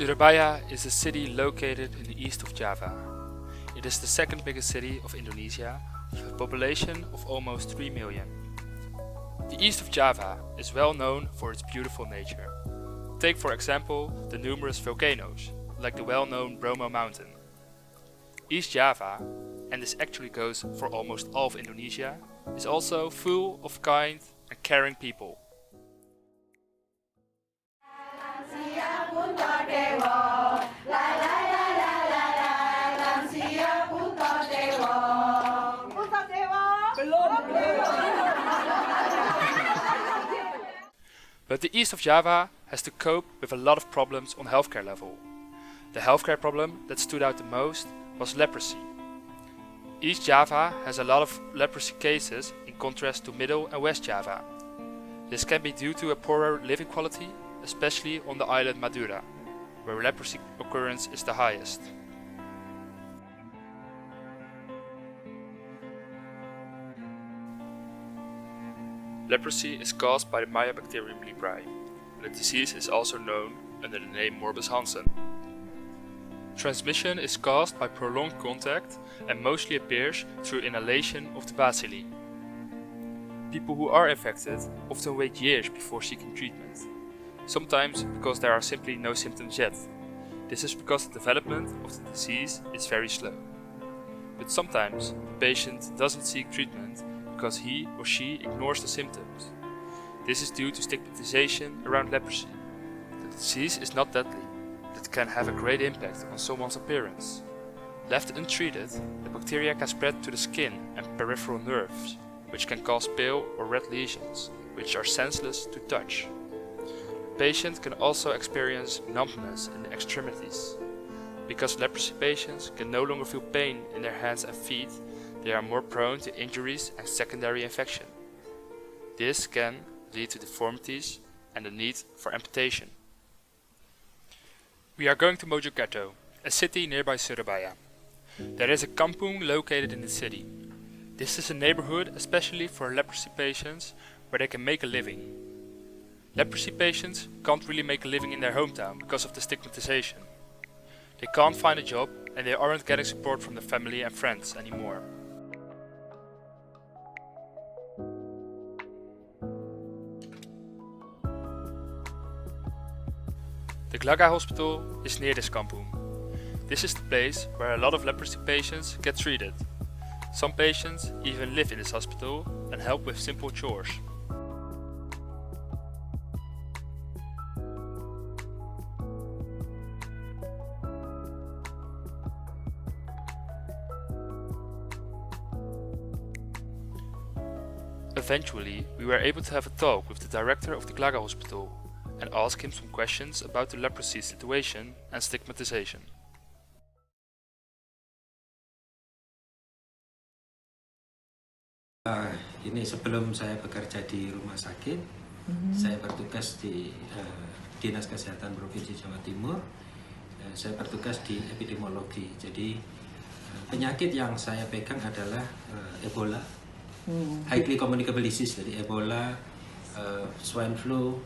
Surabaya is a city located in the east of Java. It is the second biggest city of Indonesia with a population of almost 3 million. The east of Java is well known for its beautiful nature. Take for example the numerous volcanoes, like the well-known Bromo mountain. East Java, and this actually goes for almost all of Indonesia, is also full of kind and caring people. But the east of Java has to cope with a lot of problems on healthcare level. The healthcare problem that stood out the most was leprosy. East Java has a lot of leprosy cases in contrast to Middle and West Java. This can be due to a poorer living quality, especially on the island Madura, where leprosy occurrence is the highest. Leprosy is caused by the Mycobacterium leprae. The disease is also known under the name Morbus Hansen. Transmission is caused by prolonged contact and mostly appears through inhalation of the bacilli. People who are infected often wait years before seeking treatment, sometimes because there are simply no symptoms yet. This is because the development of the disease is very slow. But sometimes the patient doesn't seek treatment because he or she ignores the symptoms. This is due to stigmatization around leprosy. The disease is not deadly, but it can have a great impact on someone's appearance. Left untreated, the bacteria can spread to the skin and peripheral nerves, which can cause pale or red lesions, which are senseless to touch. The patient can also experience numbness in the extremities. Because leprosy patients can no longer feel pain in their hands and feet, they are more prone to injuries and secondary infection. This can lead to deformities and the need for amputation. We are going to Mojokerto, a city nearby Surabaya. There is a kampung located in the city. This is a neighborhood especially for leprosy patients where they can make a living. Leprosy patients can't really make a living in their hometown because of the stigmatization. They can't find a job and they aren't getting support from their family and friends anymore. The Glaga Hospital is near this kampung. This is the place where a lot of leprosy patients get treated. Some patients even live in this hospital and help with simple chores. Eventually, we were able to have a talk with the director of the Glaga Hospital and ask him some questions about the leprosy situation and stigmatization. Ini sebelum saya bekerja di rumah sakit, saya bertugas di Dinas Kesehatan Provinsi Jawa Timur. Saya bertugas di epidemiologi. Jadi penyakit yang saya pegang adalah Ebola, highly communicable disease, jadi Ebola, swine flu,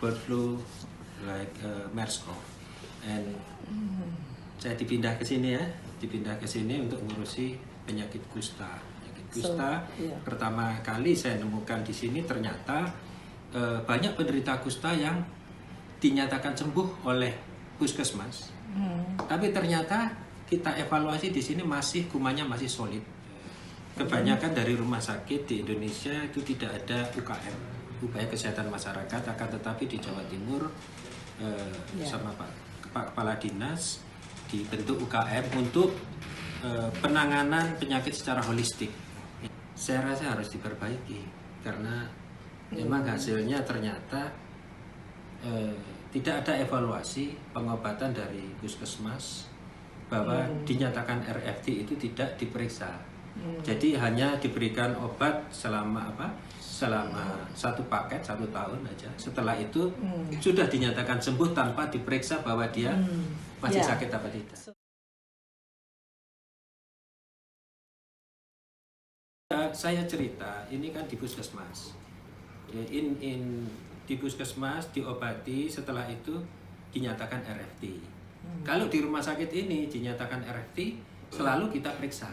bird flu, like MERS-CoV. And saya dipindah ke sini untuk mengurusi penyakit kusta. Pertama kali saya nemukan di sini ternyata banyak penderita kusta yang dinyatakan sembuh oleh puskesmas. Tapi ternyata kita evaluasi di sini kumannya masih solid. Kebanyakan dari rumah sakit di Indonesia itu tidak ada UKM, upaya kesehatan masyarakat, akan tetapi di Jawa Timur sama Pak Kepala Dinas dibentuk UKM untuk penanganan penyakit secara holistik. Saya rasa harus diperbaiki karena memang hasilnya ternyata tidak ada evaluasi pengobatan dari puskesmas bahwa dinyatakan RFD itu tidak diperiksa. Jadi hanya diberikan obat selama satu paket 1 tahun aja. Setelah itu sudah dinyatakan sembuh tanpa diperiksa bahwa dia masih sakit apa tidak. Saya cerita, ini kan di puskesmas. Di puskesmas diobati, setelah itu dinyatakan RFT. Kalau di rumah sakit ini dinyatakan RFT, selalu kita periksa.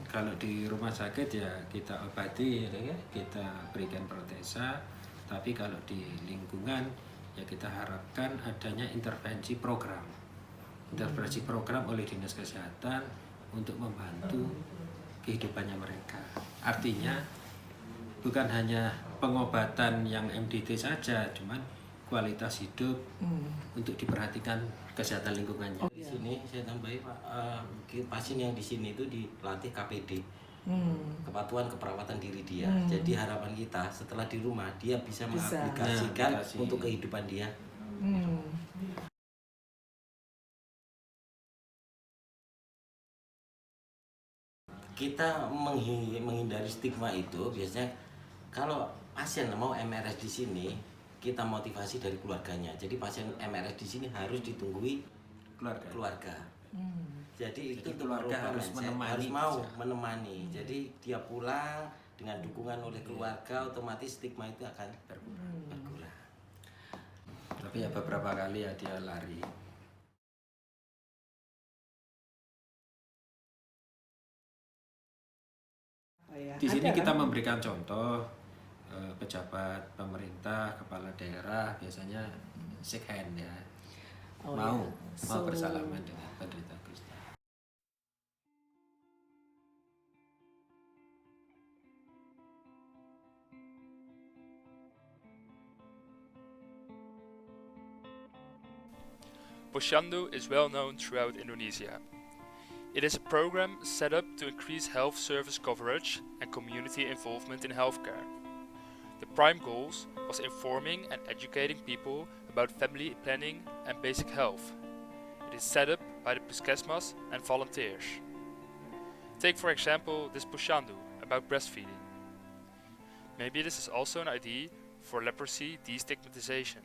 Kalau di rumah sakit ya kita obati, ya, kita berikan protesa. Tapi kalau di lingkungan ya kita harapkan adanya intervensi program. Intervensi program oleh Dinas Kesehatan untuk membantu kehidupannya mereka. Artinya bukan hanya pengobatan yang MDT saja, cuman kualitas hidup untuk diperhatikan kesehatan lingkungannya. Di sini saya tambahi Pak, pasien yang di sini itu dilatih KPD, kepatuhan keperawatan diri dia. Jadi harapan kita setelah di rumah dia bisa mengaplikasikan untuk kehidupan dia. Kita menghindari stigma itu biasanya kalau pasien mau MRS di sini kita motivasi dari keluarganya. Jadi pasien MRS di sini harus ditunggui keluarga. Jadi itu keluarga harus menemani, mau menemani. Jadi dia pulang dengan dukungan oleh keluarga, otomatis stigma itu akan berkurang. Tapi ya beberapa kali ya dia lari. Di sini kita memberikan contoh pejabat pemerintah, kepala daerah biasanya shake hand ya, mau bersalaman dengan penderita kusta. Posyandu is well known throughout Indonesia. It is a program set up to increase health service coverage and community involvement in healthcare. The prime goals was informing and educating people about family planning and basic health. It is set up by the Puskesmas and volunteers. Take for example this Posyandu about breastfeeding. Maybe this is also an idea for leprosy destigmatization.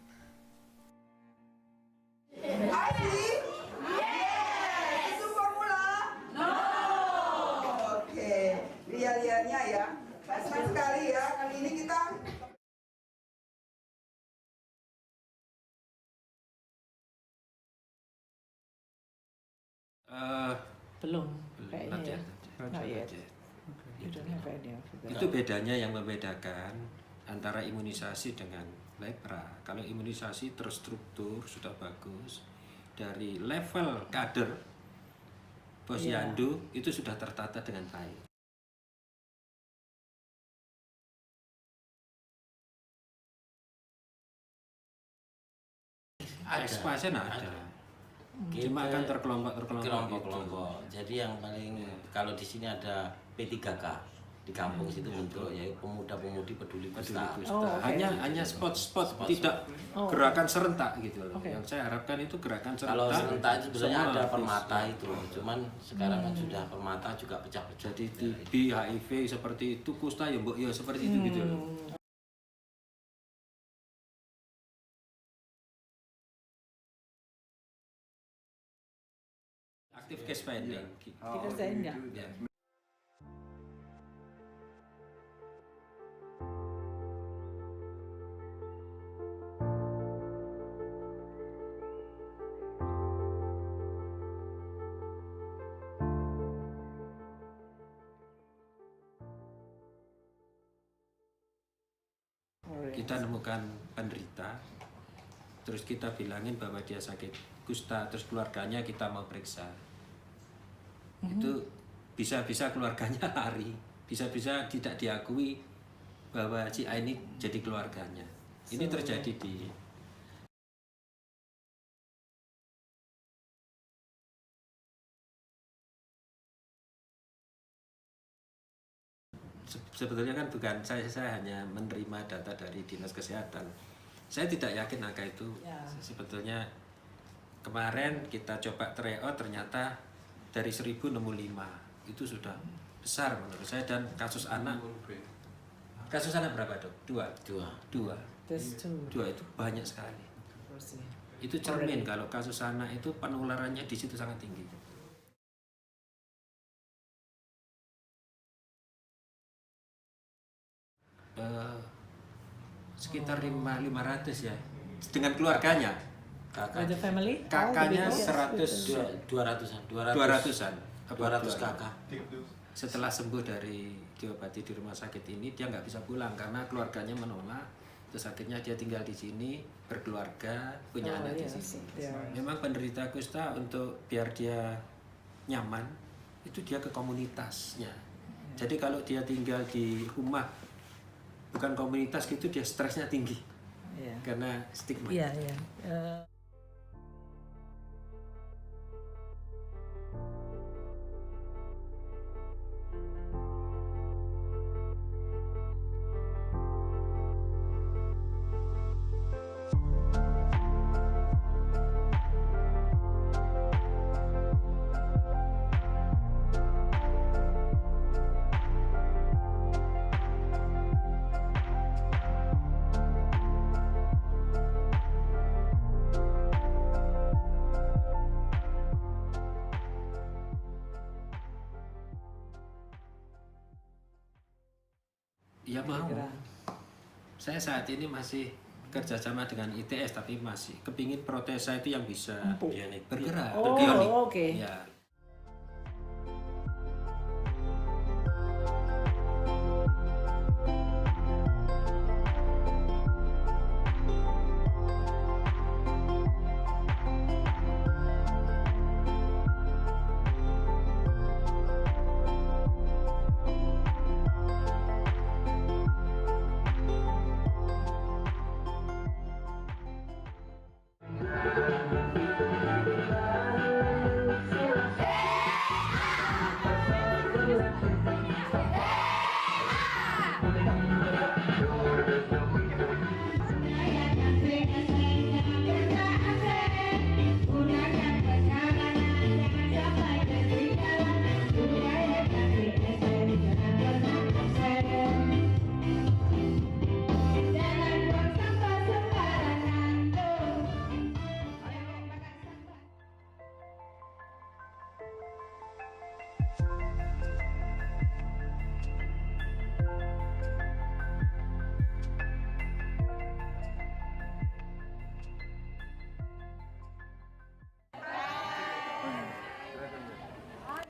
Lihat-lihatnya ya, senang sekali ya. Kali ini kita belum not yet. Not yet. Itu bedanya yang membedakan antara imunisasi dengan lepra. Kalau imunisasi terstruktur sudah bagus, dari level kader Posyandu itu sudah tertata dengan baik. Pasien ada. Cuma kan terkelompok. Jadi yang paling kalau di sini ada P3K di kampung situ muncul yaitu pemuda-pemudi peduli kusta. Hanya spot-spot, tidak gerakan serentak gitu loh. Yang saya harapkan itu gerakan serentak. Kalau serentak itu sebenarnya ada permata itu, cuman sekarang kan sudah permata juga pecah-pecah. Jadi TB, HIV seperti itu, kusta ya mbok ya seperti itu gitu loh. Aktif case finding. Kita saya enggak. Ya. Kita nemukan penderita, terus kita bilangin bahwa dia sakit kusta, terus keluarganya kita mau periksa. Itu bisa-bisa keluarganya lari, bisa-bisa tidak diakui bahwa si A ini jadi keluarganya. Ini terjadi di sebetulnya kan bukan saya hanya menerima data dari Dinas Kesehatan. Saya tidak yakin angka itu. Sebetulnya kemarin kita coba tryout ternyata dari 1000 nemu 5. Itu sudah besar menurut saya. Dan kasus anak berapa dok? Dua itu banyak sekali. Itu cermin kalau kasus anak itu penularannya di situ sangat tinggi. sekitar 500 ya dengan keluarganya. Kakak With the family? Kakaknya Oh, the big 200-an 200-an 200 kakak. setelah sembuh dari diobati di rumah sakit ini dia nggak bisa pulang karena keluarganya menolak, terus akhirnya dia tinggal di sini berkeluarga, punya anak di yes, sini. yeah. Memang penderita kusta untuk biar dia nyaman itu dia ke komunitasnya. Jadi kalau dia tinggal di rumah bukan komunitas gitu dia stresnya tinggi Iya. karena stigma. Iya, iya. Ya mau. Kira. Saya saat ini masih kerjasama dengan ITS tapi masih kepingin protesa itu yang bisa Empuk. Bionik. bergerak, Oh, berbionik. oke. Ya,